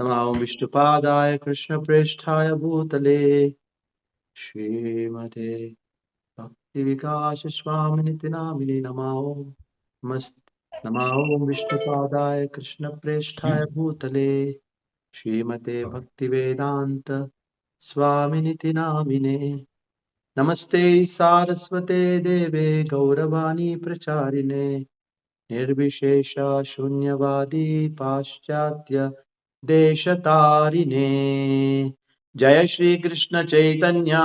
Namo Vishnupadaya Krishna Presthaya Bhutale Srimate Bhakti Vikasa Swaminiti Namine Namo Mast Namo Vishnupadaya Krishna Presthaya Bhutale Srimate Bhakti Vedanta Swaminiti Namine Namaste Saraswate Deve Gauravani Pracharine Nirvishesha Shunyavadi Paschatya Deshatarine Jaya Shri Krishna Chaitanya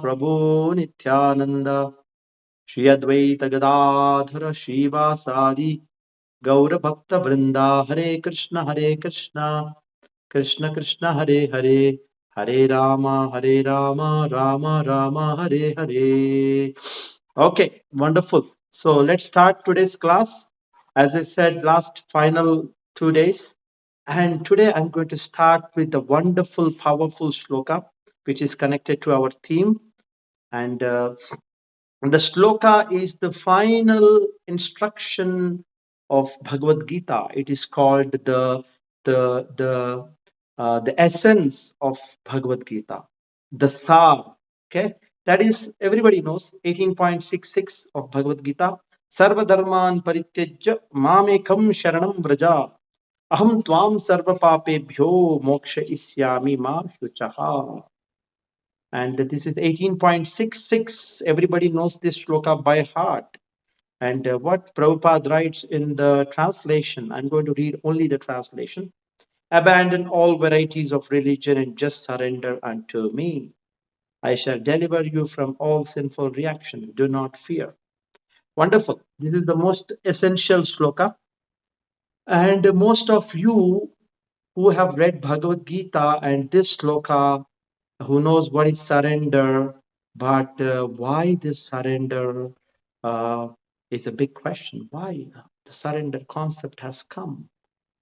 Prabhu Nityananda Shri Advaita Gadadhara Shivasadi Gaura Bhakta Vrinda Hare Krishna Krishna Krishna Hare Hare Hare Rama Rama Rama Hare Hare. Okay, wonderful. So let's start today's class. As I said, last final 2 days. And today I'm going to start with the wonderful, powerful shloka, which is connected to our theme. And the shloka is the final instruction of Bhagavad Gītā. It is called the essence of Bhagavad Gītā, the sar. Okay, that is everybody knows 18.66 of Bhagavad Gītā. Sarva dharman parityajya mamekam sharanam vraja aham tvam sarva papebhyo moksha isyami ma shuchaha. And this is 18.66. Everybody knows this shloka by heart. And what Prabhupada writes in the translation, I'm going to read only the translation. Abandon all varieties of religion and just surrender unto me. I shall deliver you from all sinful reaction. Do not fear. Wonderful. This is the most essential shloka. And most of you who have read Bhagavad Gita and this shloka, who knows what is surrender, but why this surrender is a big question. Why the surrender concept has come?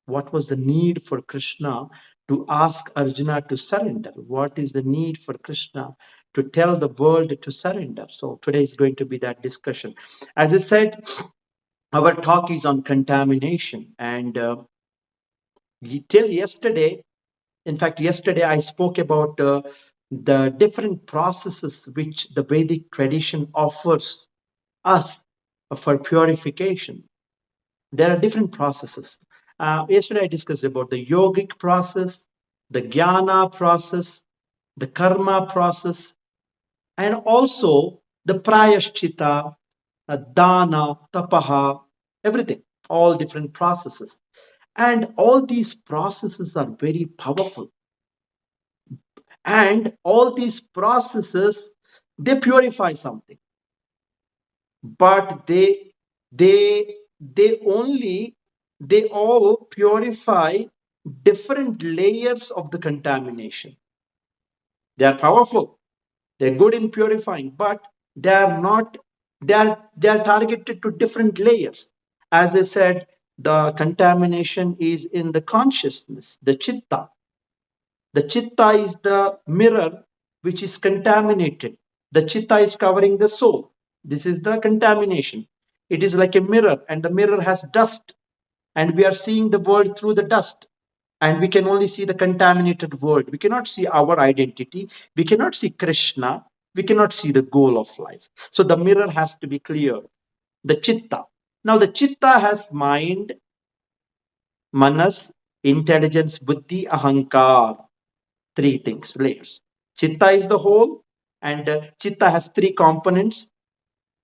What was the need for Krishna to ask Arjuna to surrender? What is the need for Krishna to tell the world to surrender? So today is going to be that discussion. As I said, our talk is on contamination. And till yesterday, in fact, yesterday I spoke about the different processes which the Vedic tradition offers us for purification. There are different processes. Yesterday I discussed about the yogic process, the jnana process, the karma process, and also the prayashchitta, dana, tapaha, everything, all different processes. And all these processes are very powerful. And all these processes, they purify something. But they all purify different layers of the contamination. They are powerful, they're good in purifying, but they are targeted to different layers. As I said, the contamination is in the consciousness, the chitta. The chitta is the mirror which is contaminated. The chitta is covering the soul. This is the contamination. It is like a mirror, and the mirror has dust, and we are seeing the world through the dust, and we can only see the contaminated world. We cannot see our identity. We cannot see Krishna. We cannot see the goal of life. So the mirror has to be clear. The chitta. Now the chitta has mind, manas, intelligence, buddhi, ahaṅkāra. Three things, layers. Chitta is the whole, and chitta has three components: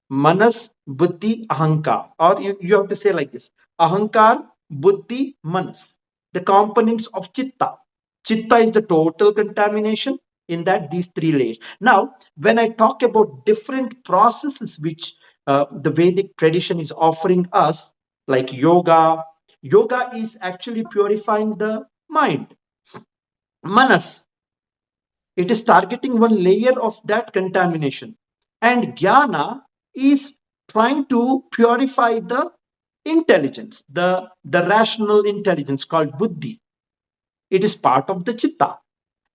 manas, buddhi, ahaṅkāra. Or you have to say like this: ahaṅkāra, buddhi, manas. The components of chitta. Chitta is the total contamination. In that, these three layers. Now, when I talk about different processes which the Vedic tradition is offering us, like yoga, yoga is actually purifying the mind. Manas, it is targeting one layer of that contamination. And jnana is trying to purify the intelligence, the rational intelligence called buddhi. It is part of the chitta.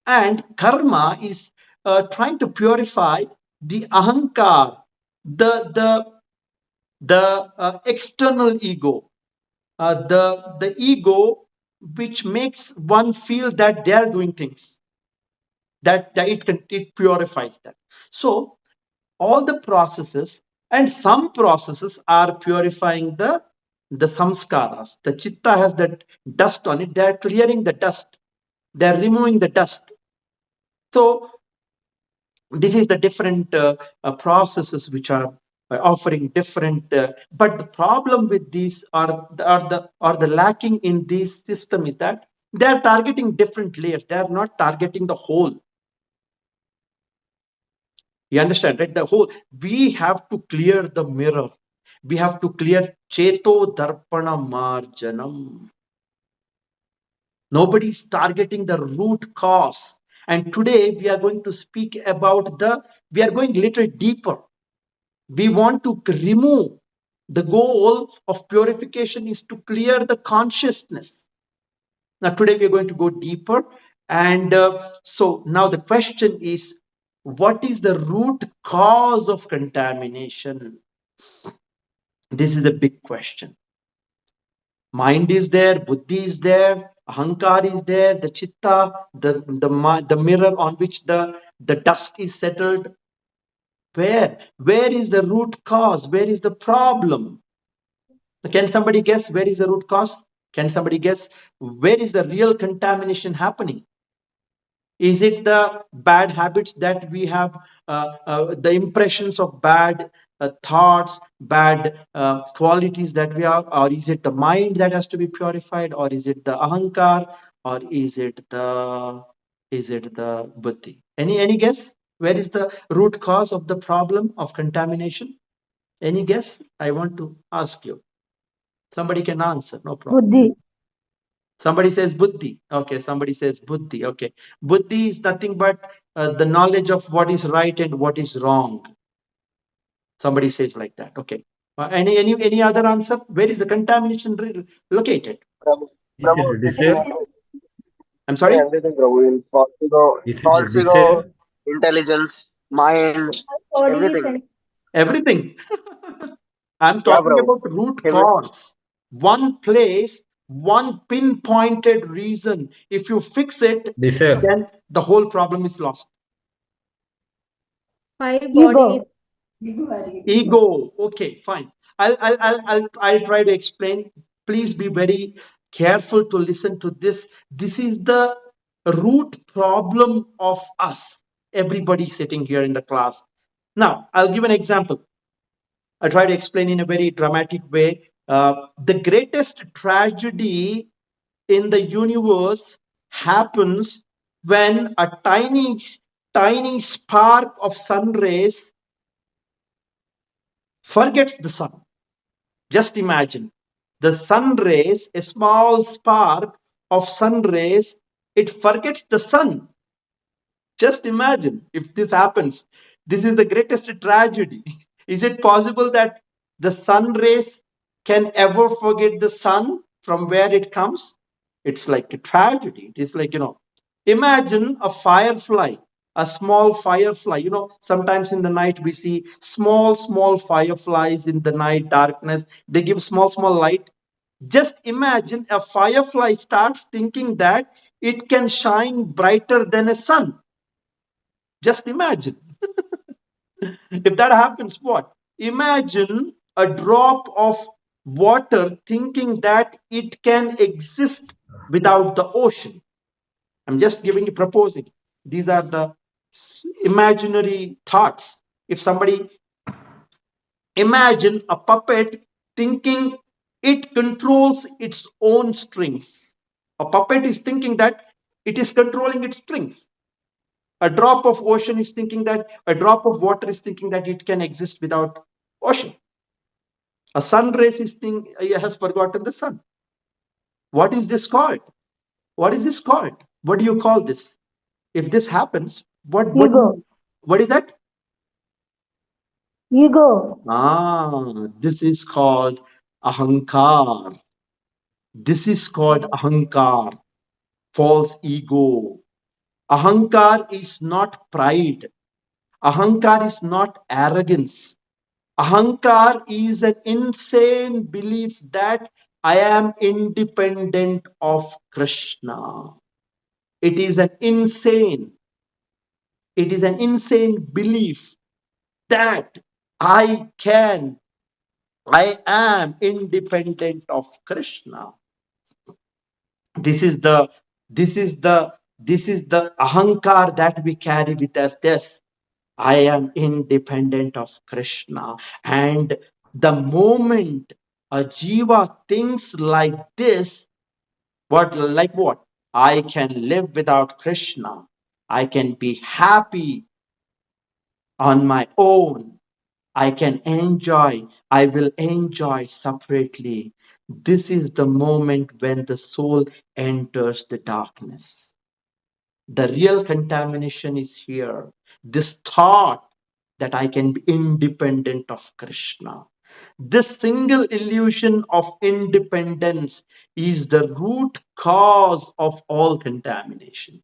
And karma is trying to purify the ahaṅkāra, the external ego, the ego which makes one feel that they are doing things, that it purifies that. So all the processes, and some processes are purifying the samskaras. The chitta has that dust on it. They are clearing the dust. They are removing the dust. So this is the different processes which are offering different. But the problem with these are the lacking in this system is that they are targeting different layers. They are not targeting the whole. You understand, right? The whole. We have to clear the mirror. We have to clear cheto darpana marjanam. Nobody is targeting the root cause. And today we are going to speak about we are going a little deeper. We want to remove. The goal of purification is to clear the consciousness. Now today we are going to go deeper. And so now the question is, what is the root cause of contamination? This is the big question. Mind is there, buddhi is there, ahaṅkāra is there, the chitta, the mirror on which the dust is settled. Where is the root cause? Where is the problem? Can somebody guess where is the root cause? Can somebody guess where is the real contamination happening? Is it the bad habits that we have, the impressions of bad thoughts, bad qualities that we have, or is it the mind that has to be purified, or is it the ahaṅkāra, or is it the buddhi? Any guess? Where is the root cause of the problem of contamination? Any guess? I want to ask you. Somebody can answer, no problem. Buddhi. Somebody says buddhi. Okay, somebody says buddhi. Okay, buddhi is nothing but the knowledge of what is right and what is wrong. Somebody says like that. Okay. Any other answer? Where is the contamination located? I'm sorry. Everything, Prabhu. False ego, intelligence, mind, everything. Everything. I'm talking about root cause. One place, one pinpointed reason. If you fix it, then the whole problem is lost. Ego. Ego. Okay, fine. I'll try to explain. Please be very careful to listen to this. This is the root problem of us. Everybody sitting here in the class. Now, I'll give an example. I'll try to explain in a very dramatic way. The greatest tragedy in the universe happens when a tiny spark of sun rays forgets the sun. Just imagine the sun rays, a small spark of sun rays, it forgets the sun. Just imagine if this happens. This is the greatest tragedy. Is it possible that the sun rays can ever forget the sun from where it comes? It's like a tragedy. It is like, imagine a firefly, a small firefly. Sometimes in the night we see small fireflies in the night darkness. They give small light. Just imagine a firefly starts thinking that it can shine brighter than a sun. Just imagine. If that happens, what? Imagine a drop of water thinking that it can exist without the ocean. I'm just proposing. These are the imaginary thoughts. If somebody imagine a puppet thinking it controls its own strings. A puppet is thinking that it is controlling its strings. A drop of ocean is thinking that, a drop of water is thinking that it can exist without ocean. A sun rays has forgotten the sun. What is this called? What is this called? What do you call this? If this happens, what is that? Ego. This is called ahaṅkāra. This is called ahaṅkāra, false ego. Ahaṅkāra is not pride. Ahaṅkāra is not arrogance. Ahaṅkāra is an insane belief that I am independent of Krishna. It is an insane belief that I am independent of Krishna. This is the ahaṅkāra that we carry with us. This, I am independent of Krishna. And the moment a jiva thinks like this, what? I can live without Krishna. I can be happy on my own. I will enjoy separately. This is the moment when the soul enters the darkness. The real contamination is here. This thought that I can be independent of Krishna. This single illusion of independence is the root cause of all contamination.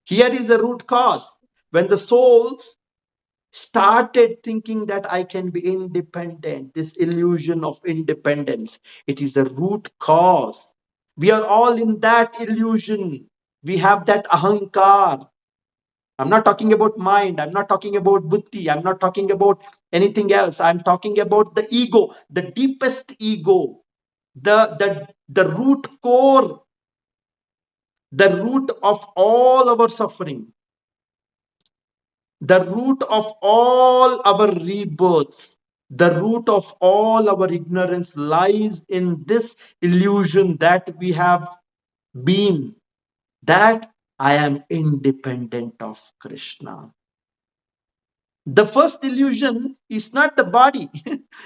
Here is the root cause. When the soul started thinking that I can be independent, this illusion of independence, it is the root cause. We are all in that illusion. We have that ahaṅkāra. I'm not talking about mind. I'm not talking about buddhi. I'm not talking about anything else. I'm talking about the ego, the deepest ego, the root core, the root of all our suffering, the root of all our rebirths, the root of all our ignorance lies in this illusion that we have been, that I am independent of Krishna. The first illusion is not the body.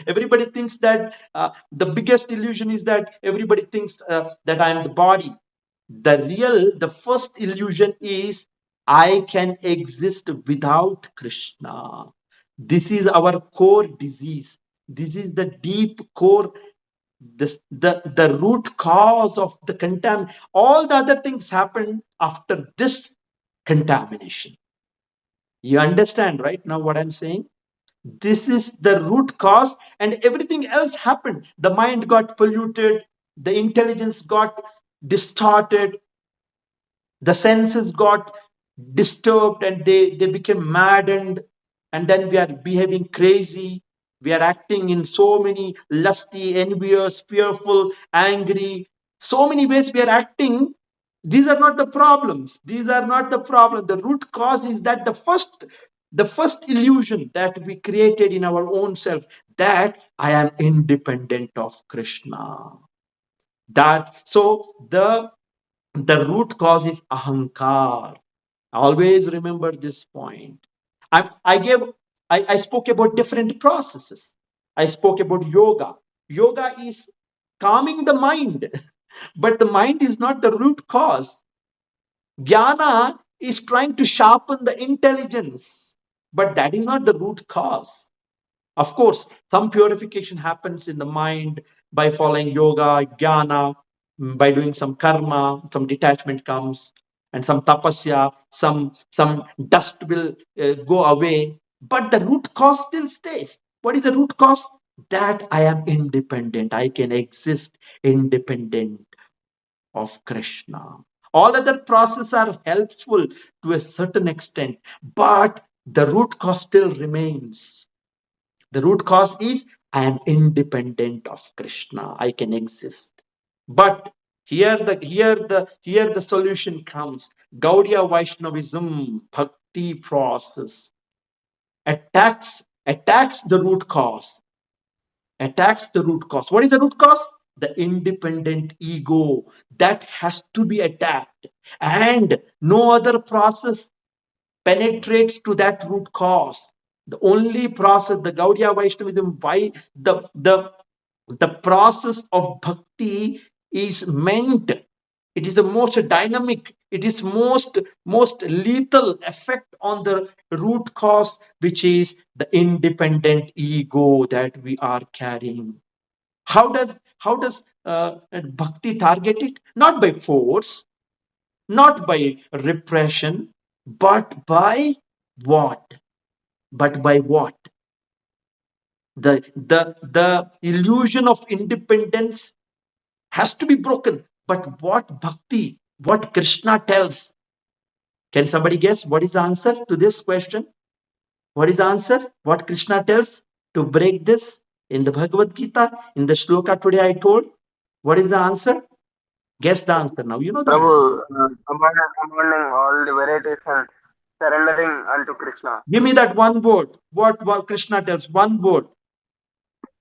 Everybody thinks that the biggest illusion is that everybody thinks that I am the body. The first illusion is I can exist without Krishna. This is our core disease. This is the deep core, the root cause of the contamination. All the other things happen after this contamination. You understand right now what I'm saying? This is the root cause, and everything else happened. The mind got polluted, the intelligence got distorted, the senses got disturbed, and they became maddened, and then we are behaving crazy. We are acting in so many lusty, envious, fearful, angry, so many ways we are acting. These are not the problems. These are not the problem. The root cause is that the first illusion that we created in our own self, that I am independent of Krishna. That so the root cause is ahaṅkāra. Always remember this point. I spoke about different processes. I spoke about yoga. Yoga is calming the mind, but the mind is not the root cause. Jnana is trying to sharpen the intelligence, but that is not the root cause. Of course, some purification happens in the mind by following yoga, jnana, by doing some karma, some detachment comes, and some tapasya, some dust will go away, but the root cause still stays. What is the root cause? That I am independent. I can exist independent of Krishna. All other processes are helpful to a certain extent, but the root cause still remains. The root cause is I am independent of Krishna. I can exist. But here the solution comes. Gaudiya Vaishnavism, bhakti process attacks the root cause. Attacks the root cause. What is the root cause? The independent ego that has to be attacked, and no other process penetrates to that root cause. The only process, the Gaudiya Vaishnavism, why the process of bhakti is meant, it is the most dynamic, it is most lethal effect on the root cause, which is the independent ego that we are carrying. How does bhakti target it? Not by force, not by repression, but by what? But by what? The illusion of independence has to be broken. But what bhakti, what Krishna tells? Can somebody guess what is the answer to this question? What is the answer? What Krishna tells to break this in the Bhagavad Gītā, in the shloka today I told? What is the answer? Guess the answer now. You know the answer. Prabhu, abandoning all the varieties and surrendering unto Krishna. Give me that one word. What Krishna tells? One word.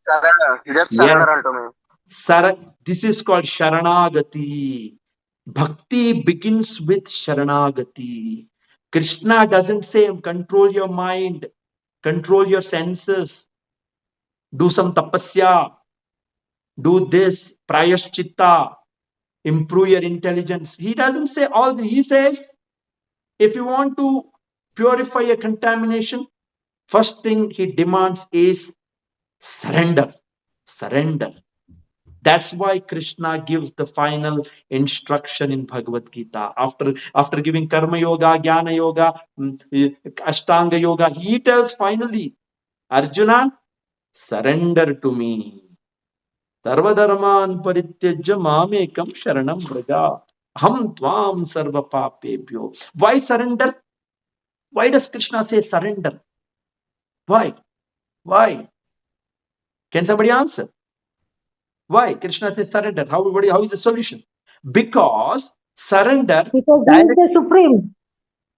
Surrender. Just surrender unto me. This is called Śaraṇāgati. Bhakti begins with Śaraṇāgati. Krishna doesn't say control your mind, control your senses, do some tapasya, do this, chitta, improve your intelligence. He doesn't say all this. He says, if you want to purify a contamination, first thing he demands is surrender. Surrender. That's why Krishna gives the final instruction in Bhagavad Gītā. After giving Karma Yoga, Jnana Yoga, Ashtanga Yoga, he tells finally, Arjuna, surrender to me. Sarvadharman parityajya mamekam sharanam vraja. Aham tvam sarva papebhyo. Why surrender? Why does Krishna say surrender? Why? Why? Can somebody answer? Why Krishna says surrender? How is the solution? Because surrender. Because he is the supreme.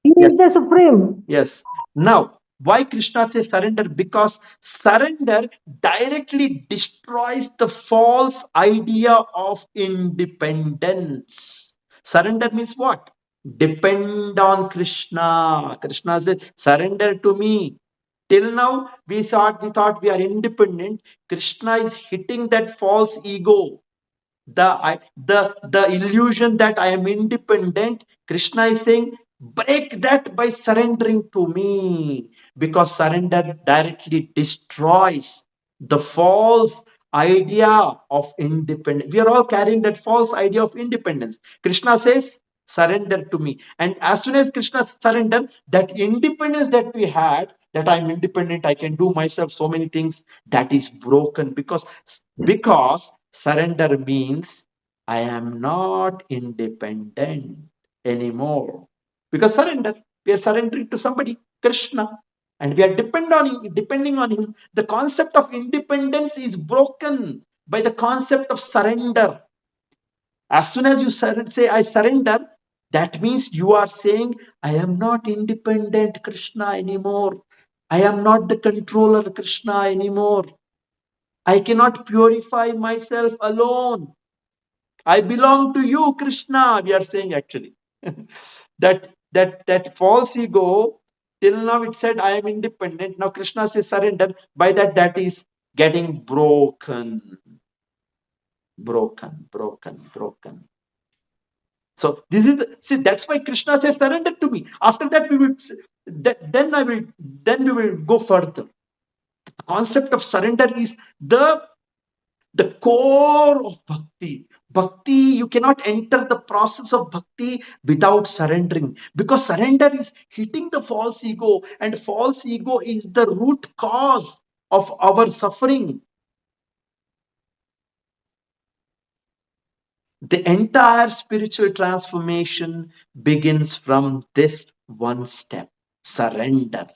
He is the supreme. Yes. Now, why Krishna says surrender? Because surrender directly destroys the false idea of independence. Surrender means what? Depend on Krishna. Krishna said, surrender to me. Till now, we thought we are independent. Krishna is hitting that false ego, the illusion that I am independent. Krishna is saying, break that by surrendering to me, because surrender directly destroys the false idea of independence. We are all carrying that false idea of independence. Krishna says, surrender to me. And as soon as Krishna surrender, that independence that we had, that I'm independent, I can do myself so many things, that is broken, because surrender means I am not independent anymore. Because surrender, we are surrendering to somebody, Krishna, and we are depending on him. The concept of independence is broken by the concept of surrender. As soon as you say I surrender, that means you are saying, I am not independent Krishna anymore. I am not the controller Krishna anymore. I cannot purify myself alone. I belong to you, Krishna. We are saying actually that false ego, till now it said I am independent. Now Krishna says surrender. By that is getting broken. Broken. So this is that's why Krishna says surrender to me. After that we will go further. The concept of surrender is the core of bhakti. Bhakti, you cannot enter the process of bhakti without surrendering, because surrender is hitting the false ego, and false ego is the root cause of our suffering. The entire spiritual transformation begins from this one step, surrender.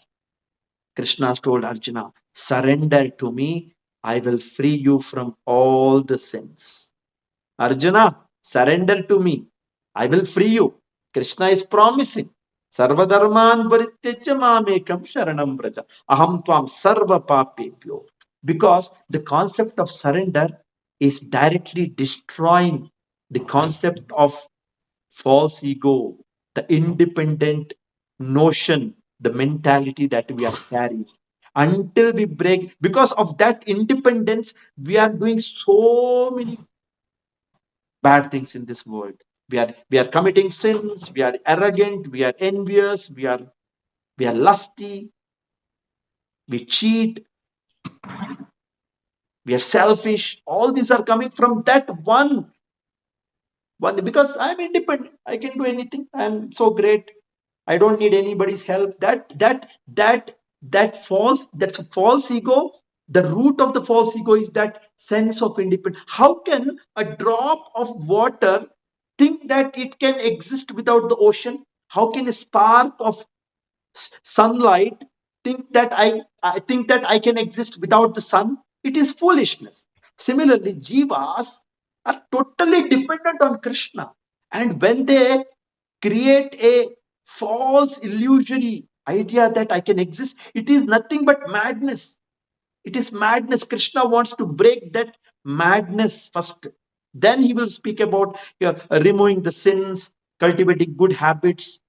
Krishna told Arjuna, surrender to me, I will free you from all the sins. Arjuna, surrender to me, I will free you. Krishna is promising. Sarvadharman parityajya mamekam sharanam vraja. Aham tvam sarva papebhyo. Because the concept of surrender is directly destroying the concept of false ego, the independent notion, the mentality that we are carrying. Until we break, because of that independence, we are doing so many bad things in this world. We are committing sins, we are arrogant, we are envious, we are lusty, we cheat, we are selfish. All these are coming from that one, because I'm independent, I can do anything, I'm so great, I don't need anybody's help. That's a false ego The root of the false ego is that sense of independence. How can a drop of water think that it can exist without the ocean? How can a spark of sunlight I think that I can exist without the sun? It is foolishness. Similarly, jivas are totally dependent on Krishna, and when they create a false illusory idea that I can exist, it is nothing but madness. It is madness. Krishna wants to break that madness first. Then he will speak about removing the sins, cultivating good habits,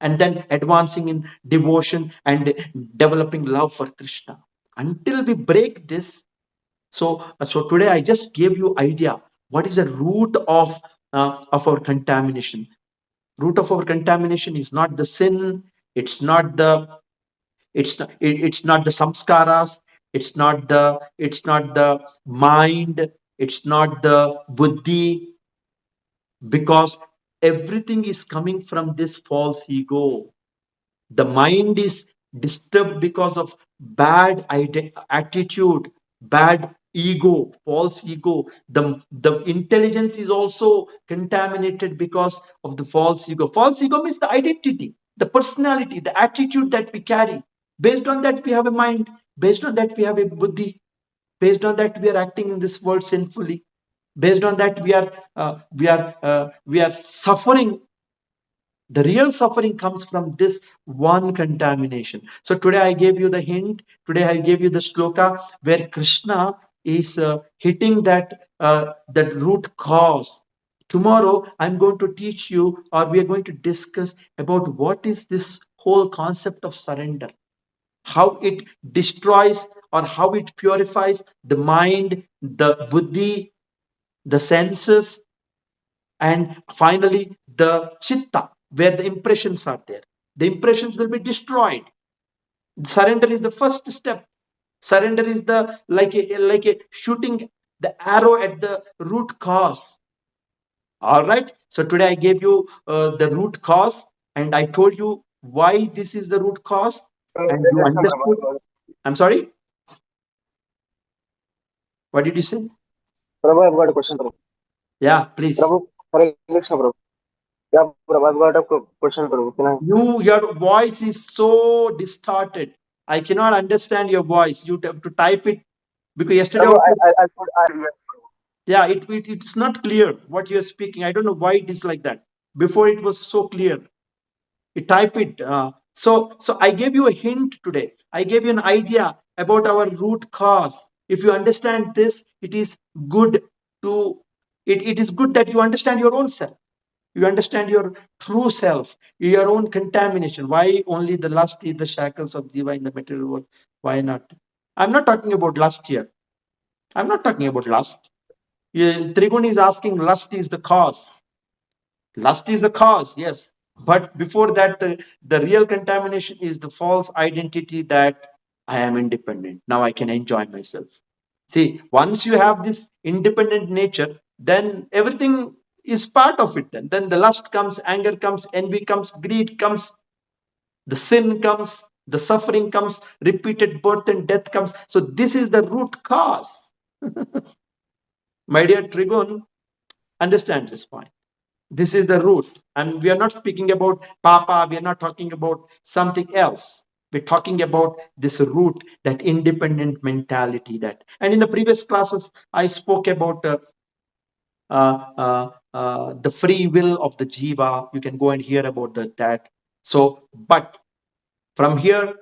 and then advancing in devotion and developing love for Krishna. Until we break this, so today I just gave you idea what is the root of our contamination. Root of our contamination is not the sin. It's not the samskaras. It's not the mind. It's not the buddhi, because everything is coming from this false ego. The mind is disturbed because of bad attitude, bad ego, false ego. The intelligence is also contaminated because of the false ego. False ego means the identity, the personality, the attitude that we carry. Based on that, we have a mind. Based on that, we have a buddhi. Based on that, we are acting in this world sinfully. Based on that, we are suffering. The real suffering comes from this one contamination. So today I gave you the hint. Today I gave you the shloka where Krishna is hitting that root cause. Tomorrow I'm going to teach you, or we are going to discuss about what is this whole concept of surrender, how it destroys or how it purifies the mind, the buddhi, the senses, and finally the chitta, where the impressions are there. The impressions will be destroyed. Surrender is the first step. Surrender is the like a shooting the arrow at the root cause. All right, so today I gave you the root cause, and I told you why this is the root cause, and you Krishna understood. Prabhu. I'm sorry, what did you say? Prabhu, I've got a question, Prabhu. Yeah, please. Prabhu, Hare Krishna, Prabhu. Yeah, Prabhu, I've got a question, Prabhu. Can I? Your voice is so distorted. I cannot understand your voice. You have to type it, because yesterday Prabhu, also, I put yes, Prabhu. yeah, it's not clear what you're speaking. I don't know why it is like that. Before it was so clear. You type it. So I gave you a hint today. I gave you an idea about our root cause. If you understand this, it is good to it is good that you understand your own self. You understand your true self, your own contamination. Why only the lust is the shackles of jiva in the material world? Why not? I'm not talking about lust here. I'm not talking about lust. Trigun is asking, lust is the cause. Lust is the cause, yes. But before that, the real contamination is the false identity that I am independent. Now I can enjoy myself. See, once you have this independent nature, then everything is part of it. Then the lust comes, anger comes, envy comes, greed comes, the sin comes, the suffering comes, repeated birth and death comes. So this is the root cause. My dear Trigun, understand this point. This is the root. And we are not speaking about Papa, we are not talking about something else. We're talking about this root, that independent mentality. And in the previous classes, I spoke about the free will of the jiva. You can go and hear about that. So, but from here,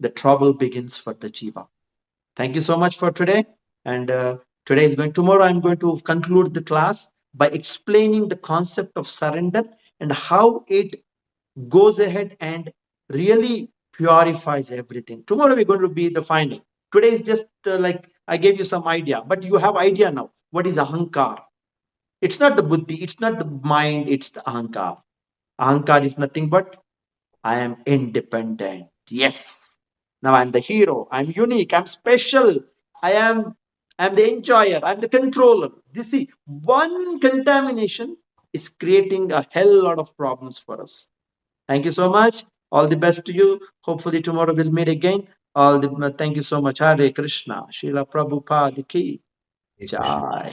the trouble begins for the jiva. Thank you so much for today. And tomorrow I'm going to conclude the class by explaining the concept of surrender and how it goes ahead and really purifies everything. Tomorrow we're going to be the final. Today is just like I gave you some idea, but you have idea now. What is ahaṅkāra? It's not the buddhi, it's not the mind, it's the ahaṅkāra. Ahaṅkāra is nothing but I am independent. Yes. Now I'm the hero. I'm unique. I'm special. I'm the enjoyer. I'm the controller. You see, one contamination is creating a hell lot of problems for us. Thank you so much. All the best to you. Hopefully tomorrow we'll meet again. Thank you so much. Hare Krishna. Srila Prabhupada ki jai.